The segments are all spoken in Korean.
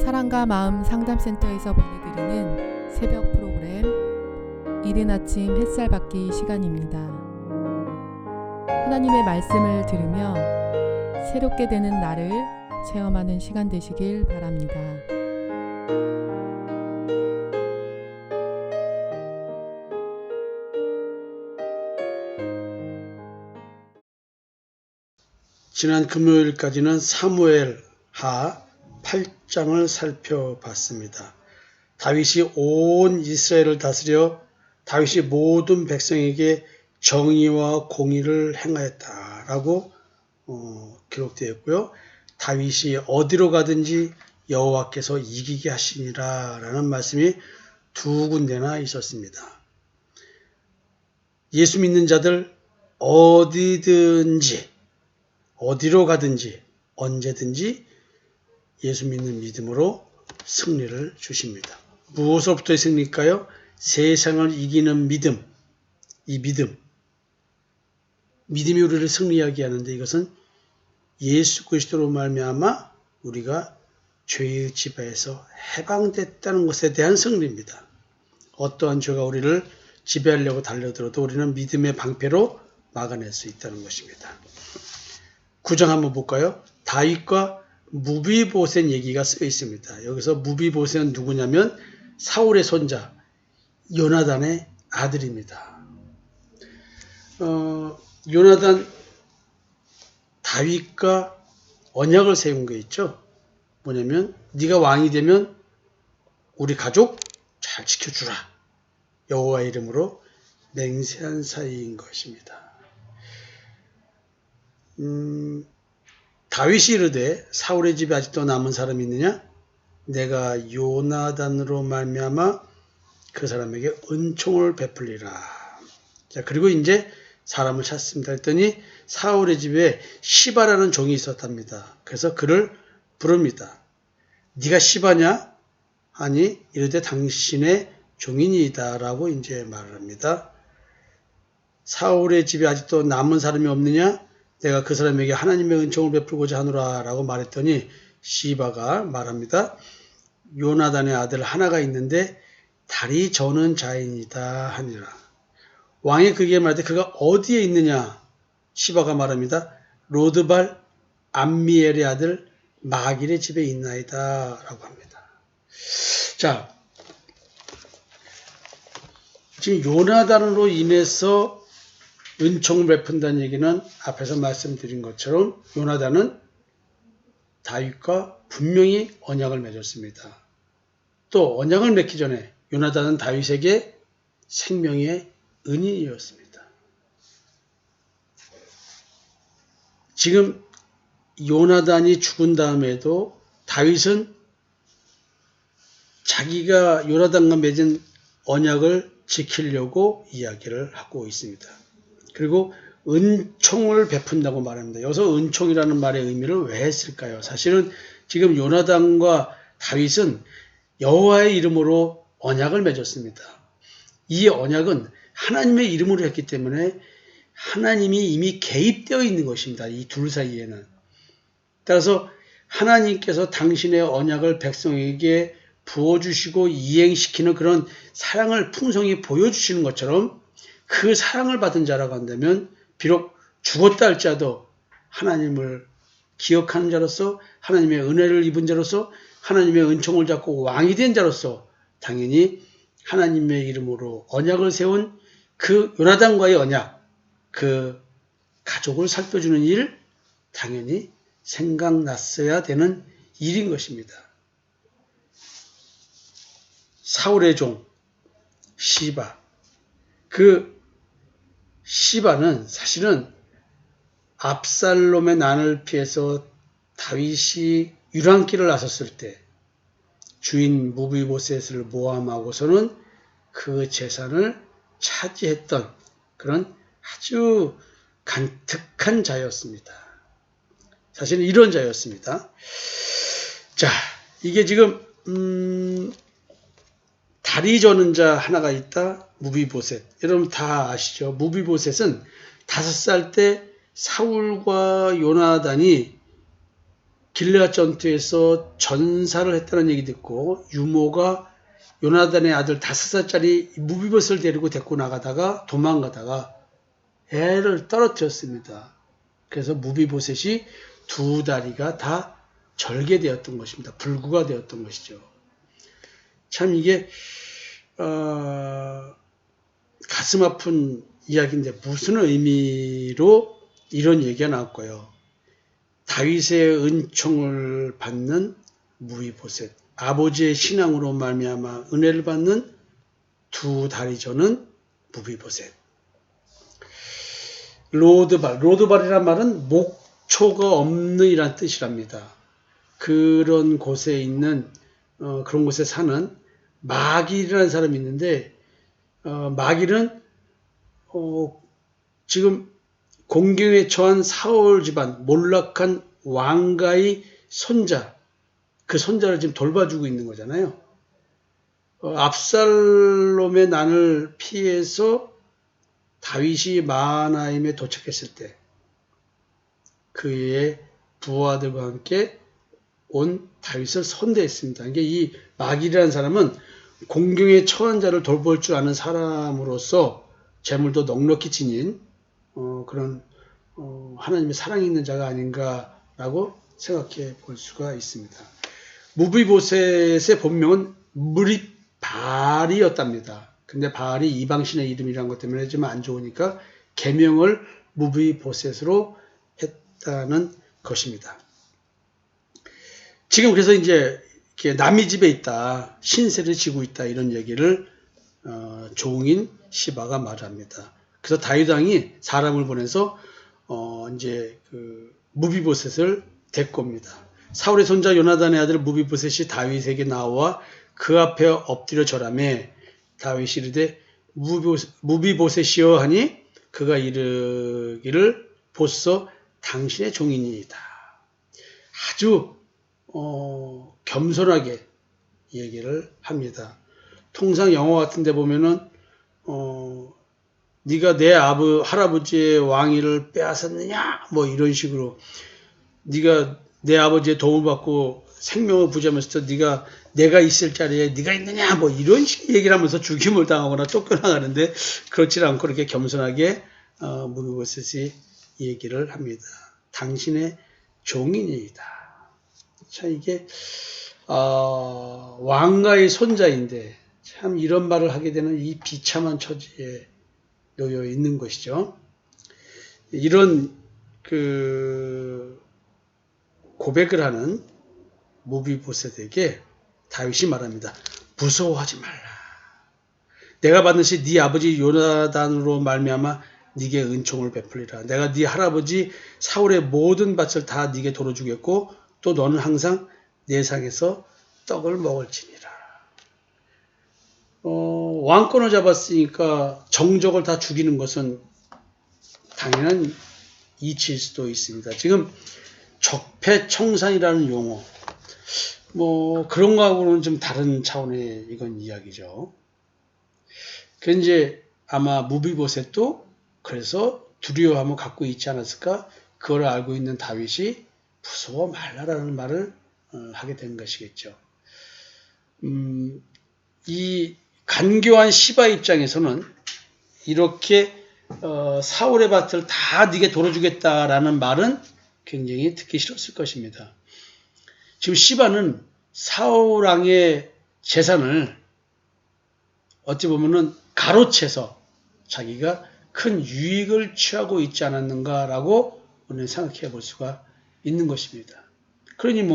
사랑과 마음 상담센터에서 보내드리는 새벽 프로그램 이른 아침 햇살 받기 시간입니다. 하나님의 말씀을 들으며 새롭게 되는 나를 체험하는 시간 되시길 바랍니다. 지난 금요일까지는 사무엘하 8장을 살펴봤습니다. 다윗이 온 이스라엘을 다스려 다윗이 모든 백성에게 정의와 공의를 행하였다라고 기록되어 있고요. 다윗이 어디로 가든지 여호와께서 이기게 하시니라 라는 말씀이 두 군데나 있었습니다. 예수 믿는 자들 어디든지 어디로 가든지 언제든지 예수 믿는 믿음으로 승리를 주십니다. 무엇으로부터의 승리일까요? 세상을 이기는 믿음. 이 믿음이 우리를 승리하게 하는데 이것은 예수 그리스도로 말미암아 우리가 죄의 지배에서 해방됐다는 것에 대한 승리입니다. 어떠한 죄가 우리를 지배하려고 달려들어도 우리는 믿음의 방패로 막아낼 수 있다는 것입니다. 9장 한번 볼까요? 다윗과 무비보셋 얘기가 쓰여 있습니다. 여기서 무비보셋은 누구냐면 사울의 손자 요나단의 아들입니다. 요나단 다윗과 언약을 세운 게 있죠. 뭐냐면 네가 왕이 되면 우리 가족 잘 지켜주라. 여호와의 이름으로 맹세한 사이인 것입니다. 다윗이 이르되 사울의 집에 아직도 남은 사람이 있느냐? 내가 요나단으로 말미암아 그 사람에게 은총을 베풀리라. 자, 그리고 이제 사람을 찾습니다. 했더니 사울의 집에 시바라는 종이 있었답니다. 그래서 그를 부릅니다. 네가 시바냐? 하니 이르되 당신의 종이니이다 라고 이제 말을 합니다. 사울의 집에 아직도 남은 사람이 없느냐? 내가 그 사람에게 하나님의 은총을 베풀고자 하노라 라고 말했더니 시바가 말합니다. 요나단의 아들 하나가 있는데 다리 저는 자인이다 하니라. 왕이 그에게 말할 때 그가 어디에 있느냐? 시바가 말합니다. 로드발 암미엘의 아들 마길의 집에 있나이다 라고 합니다. 자, 지금 요나단으로 인해서 은총을 베푼다는 얘기는 앞에서 말씀드린 것처럼 요나단은 다윗과 분명히 언약을 맺었습니다. 또 언약을 맺기 전에 요나단은 다윗에게 생명의 은인이었습니다. 지금 요나단이 죽은 다음에도 다윗은 자기가 요나단과 맺은 언약을 지키려고 이야기를 하고 있습니다. 그리고 은총을 베푼다고 말합니다. 여기서 은총이라는 말의 의미를 왜 했을까요? 사실은 지금 요나단과 다윗은 여호와의 이름으로 언약을 맺었습니다. 이 언약은 하나님의 이름으로 했기 때문에 하나님이 이미 개입되어 있는 것입니다. 이 둘 사이에는. 따라서 하나님께서 당신의 언약을 백성에게 부어주시고 이행시키는 그런 사랑을 풍성히 보여주시는 것처럼 그 사랑을 받은 자라고 한다면 비록 죽었다 할지라도 하나님을 기억하는 자로서 하나님의 은혜를 입은 자로서 하나님의 은총을 잡고 왕이 된 자로서 당연히 하나님의 이름으로 언약을 세운 그 요나단과의 언약, 그 가족을 살펴주는 일 당연히 생각났어야 되는 일인 것입니다. 사울의 종 시바, 그 시바는 사실은 압살롬의 난을 피해서 다윗이 유랑길을 나섰을 때 주인 무비보셋을 모함하고서는 그 재산을 차지했던 그런 아주 간특한 자였습니다. 사실은 이런 자였습니다. 자, 이게 지금 다리 저는 자 하나가 있다. 무비보셋. 여러분 다 아시죠? 무비보셋은 5살 때 사울과 요나단이 길르앗 전투에서 전사를 했다는 얘기 듣고 유모가 요나단의 아들 5살짜리 무비봇을 데리고 나가다가 도망가다가 애를 떨어뜨렸습니다. 그래서 무비보셋이 2다리가 다 절개되었던 것입니다. 불구가 되었던 것이죠. 참 이게 가슴 아픈 이야기인데 무슨 의미로 이런 얘기가 나왔고요. 다윗의 은총을 받는 무비보셋, 아버지의 신앙으로 말미암아 은혜를 받는 2다리 저는 무비보셋. 로드발이란 말은 목초가 없는 이란 뜻이랍니다. 그런 곳에 있는 그런 곳에 사는 마길이라는 사람이 있는데 마길은 지금 공경에 처한 사울 집안 몰락한 왕가의 손자, 그 손자를 지금 돌봐주고 있는 거잖아요. 압살롬의 난을 피해서 다윗이 마하나임에 도착했을 때 그의 부하들과 함께 온 다윗을 선대했습니다. 이게 이 마길이라는 사람은 공경에 처한 자를 돌볼 줄 아는 사람으로서 재물도 넉넉히 지닌 그런 하나님의 사랑이 있는 자가 아닌가라고 생각해 볼 수가 있습니다. 무비보셋의 본명은 무리발이었답니다. 근데 바알이 이방신의 이름이라는 것 때문에 좀 안 좋으니까 계명을 무비보셋으로 했다는 것입니다. 지금 그래서 이제 남의 집에 있다, 신세를 지고 있다 이런 얘기를 종인 시바가 말합니다. 그래서 다윗 왕이 사람을 보내서 이제 그 무비보셋을 데리고 옵니다. 사울의 손자 요나단의 아들 무비보셋이 다윗에게 나와 그 앞에 엎드려 절하매 다윗이 이르되 무비보셋이여 하니 그가 이르기를 보소 당신의 종이니이다. 아주 겸손하게 얘기를 합니다. 통상 영화 같은 데 보면은 네가 내 할아버지의 왕위를 빼앗았느냐 뭐 이런 식으로 네가 내 아버지의 도움을 받고 생명을 부지하면서 내가 있을 자리에 네가 있느냐 뭐 이런 식의 얘기를 하면서 죽임을 당하거나 쫓겨나가는데 그렇지 않고 이렇게 겸손하게 무비보셋이 얘기를 합니다. 당신의 종이니이다. 참 이게 왕가의 손자인데 참 이런 말을 하게 되는 이 비참한 처지에 놓여 있는 것이죠. 이런 고백을 하는 무비보셋에게 다윗이 말합니다. 무서워하지 말라. 내가 반드시 네 아버지 요나단으로 말미암아 네게 은총을 베풀리라. 내가 네 할아버지 사울의 모든 밭을 다 네게 돌어주겠고 또 너는 항상 내 상에서 떡을 먹을지니라. 왕권을 잡았으니까 정적을 다 죽이는 것은 당연한 이치일 수도 있습니다. 지금 적폐청산이라는 용어, 뭐 그런 거하고는 좀 다른 차원의 이건 이야기죠. 그 이제 아마 무비보셋도 그래서 두려워함을 갖고 있지 않았을까? 그걸 알고 있는 다윗이 무서워 말라라는 말을 하게 된 것이겠죠. 이 간교한 시바 입장에서는 이렇게 사울의 밭을 다 네게 돌아주겠다라는 말은 굉장히 듣기 싫었을 것입니다. 지금 시바는 사울 왕의 재산을 어찌 보면은 가로채서 자기가 큰 유익을 취하고 있지 않았는가라고 우리는 생각해 볼 수가 있는 것입니다. 그러니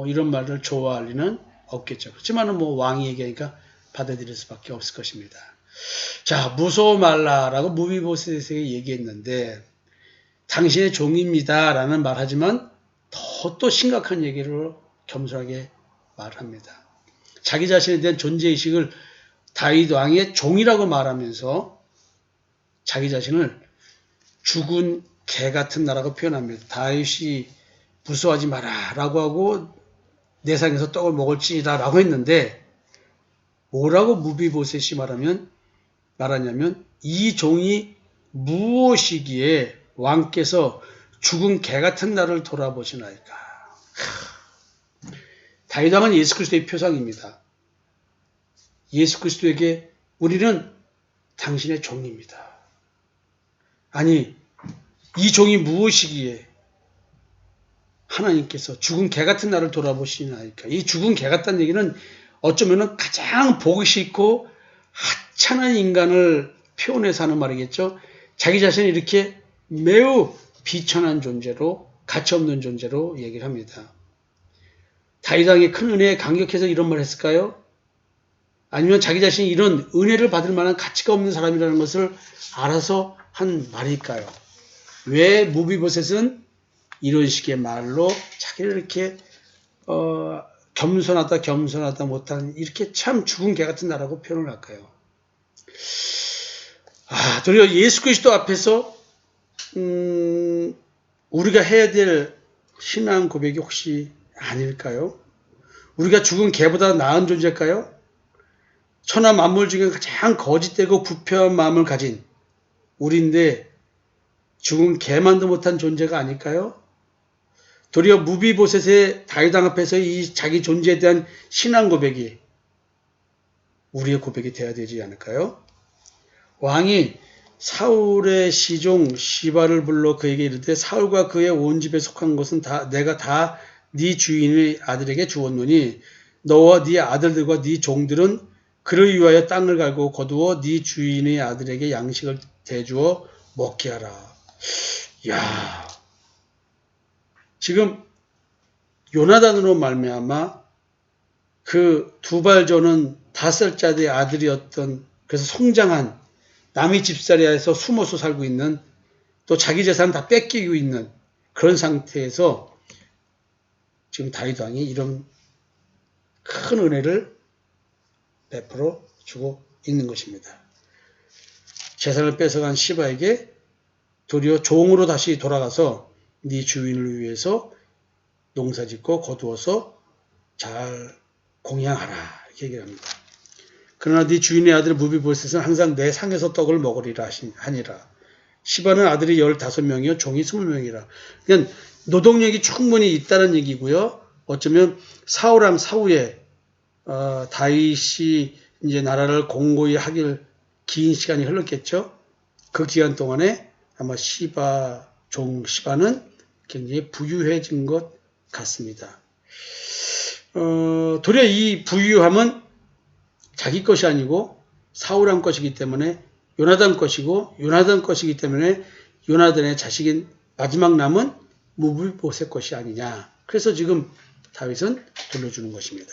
이런 말을 좋아할 리는 없겠죠. 그렇지만은 왕이 얘기하니까 받아들일 수밖에 없을 것입니다. 자, 무서워 말라라고 무비보셋에게 얘기했는데 당신의 종입니다 라는 말하지만 더 또 심각한 얘기를 겸손하게 말합니다. 자기 자신에 대한 존재의식을 다윗 왕의 종이라고 말하면서 자기 자신을 죽은 개 같은 나라고 표현합니다. 다윗이 무서워하지 마라 라고 하고 내 상에서 떡을 먹을지니라 라고 했는데 뭐라고 무비보셋이 말하냐면 이 종이 무엇이기에 왕께서 죽은 개 같은 나를 돌아보시나이까. 다윗 왕은 예수 그리스도의 표상입니다. 예수 그리스도에게 우리는 당신의 종입니다. 아니, 이 종이 무엇이기에 하나님께서 죽은 개 같은 나를 돌아보시나이까. 이 죽은 개 같다는 얘기는 어쩌면 가장 보기 싫고 하찮은 인간을 표현해서 하는 말이겠죠. 자기 자신을 이렇게 매우 비천한 존재로, 가치없는 존재로 얘기를 합니다. 다윗 왕의 큰 은혜에 감격해서 이런 말을 했을까요? 아니면 자기 자신이 이런 은혜를 받을 만한 가치가 없는 사람이라는 것을 알아서 한 말일까요? 왜 무비보셋은 이런 식의 말로 자기를 이렇게 겸손하다 못한 이렇게 참 죽은 개 같은 나라고 표현을 할까요? 도리어 예수 그리스도 앞에서 우리가 해야 될 신앙 고백이 혹시 아닐까요? 우리가 죽은 개보다 나은 존재일까요? 천하 만물 중에 가장 거짓되고 부패한 마음을 가진 우리인데 죽은 개만도 못한 존재가 아닐까요? 도리어 무비보셋의 다윗 왕 앞에서 이 자기 존재에 대한 신앙 고백이 우리의 고백이 되어야 되지 않을까요? 왕이 사울의 시종 시바를 불러 그에게 이르되 사울과 그의 온 집에 속한 것은 내가 다 네 주인의 아들에게 주었노니 너와 네 아들들과 네 종들은 그를 위하여 땅을 갈고 거두어 네 주인의 아들에게 양식을 대주어 먹게 하라. 야, 지금 요나단으로 말미암아 그 두발조는 5살짜리 아들이었던, 그래서 성장한, 남의 집살이에서 숨어서 살고 있는, 또 자기 재산 다 뺏기고 있는 그런 상태에서 지금 다윗 왕이 이런 큰 은혜를 베풀어 주고 있는 것입니다. 재산을 뺏어간 시바에게 도리어 종으로 다시 돌아가서 네 주인을 위해서 농사짓고 거두어서 잘 공양하라 이렇게 얘기를 합니다. 그러나 네 주인의 아들 무비보셋은 항상 내 상에서 떡을 먹으리라 하니라. 시바는 아들이 15명이요 종이 20명이라. 그러니까 노동력이 충분히 있다는 얘기고요. 어쩌면 사울왕 사후에 다윗이 이제 나라를 공고히 하길 긴 시간이 흘렀겠죠. 그 기간 동안에 아마 시바는 굉장히 부유해진 것 같습니다. 도리어 이 부유함은 자기 것이 아니고 사울왕 것이기 때문에 요나단 것이고, 요나단 것이기 때문에 요나단의 자식인 마지막 남은 무비보셋 것이 아니냐. 그래서 지금 다윗은 돌려주는 것입니다.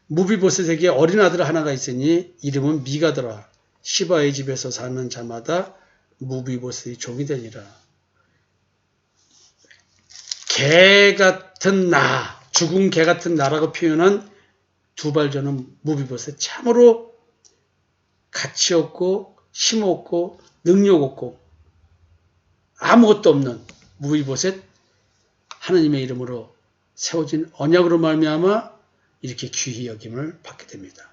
무비보셋에게 어린 아들 하나가 있으니 이름은 미가더라. 시바의 집에서 사는 자마다 무비보셋이 종이 되니라. 개 같은 나, 죽은 개 같은 나라고 표현한 두발조는 무비보셋, 참으로 가치 없고 힘 없고 능력 없고 아무것도 없는 무비보셋, 하나님의 이름으로 세워진 언약으로 말미암아 이렇게 귀히 여김을 받게 됩니다.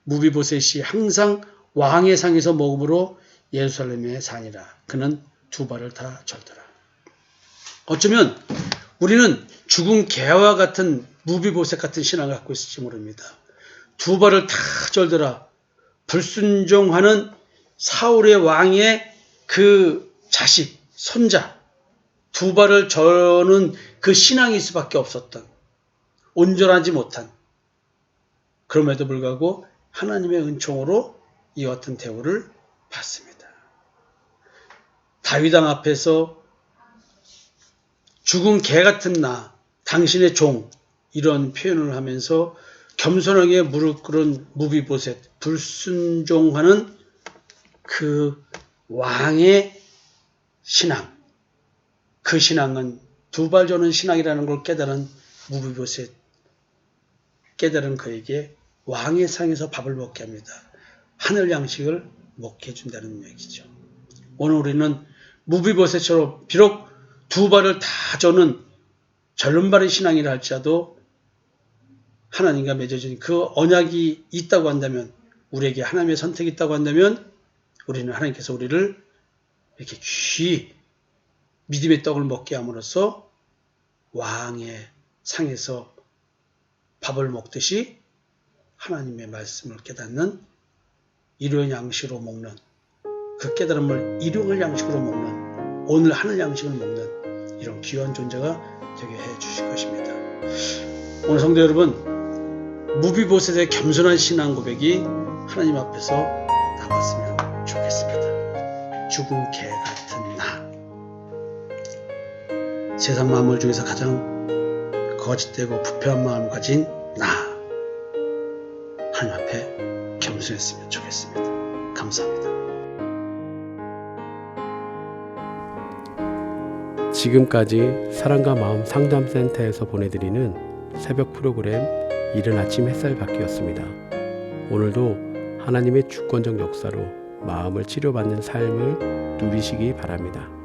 무비보셋이 항상 왕의 상에서 먹음으로 예루살렘에 사니라. 그는 두 발을 다 절더라. 어쩌면 우리는 죽은 개와 같은 무비보셋 같은 신앙을 갖고 있을지 모릅니다. 두 발을 다 절더라. 불순종하는 사울의 왕의 그 자식, 손자, 두 발을 저는 그 신앙일 수밖에 없었던, 온전하지 못한, 그럼에도 불구하고 하나님의 은총으로 이와 같은 대우를 받습니다. 다윗 왕 앞에서 죽은 개 같은 나, 당신의 종, 이런 표현을 하면서 겸손하게 무릎 꿇은 무비보셋, 불순종하는 그 왕의 신앙, 그 신앙은 두발 저는 신앙이라는 걸 깨달은 무비보셋, 깨달은 그에게 왕의 상에서 밥을 먹게 합니다. 하늘 양식을 먹게 해준다는 얘기죠. 오늘 우리는 무비보셋처럼 비록 두 발을 다 저는 절름발의 신앙이라 할지라도 하나님과 맺어진 그 언약이 있다고 한다면, 우리에게 하나님의 선택이 있다고 한다면, 우리는 하나님께서 우리를 이렇게 귀히 믿음의 떡을 먹게 함으로써 왕의 상에서 밥을 먹듯이 하나님의 말씀을 깨닫는 일용할 양식으로 먹는, 그 깨달음을 일용할 양식으로 먹는, 오늘 하늘 양식을 먹는 이런 귀한 존재가 되게 해 주실 것입니다. 오늘 성도 여러분, 무비보셋의 겸손한 신앙 고백이 하나님 앞에서 남았으면 좋겠습니다. 죽은 개 같은 나, 세상 만물 중에서 가장 거짓되고 부패한 마음을 가진 나, 하나님 앞에 겸손했으면 좋겠습니다. 감사합니다. 지금까지 사랑과 마음 상담센터에서 보내드리는 새벽 프로그램 이른 아침 햇살 받기였습니다. 오늘도 하나님의 주권적 역사로 마음을 치료받는 삶을 누리시기 바랍니다.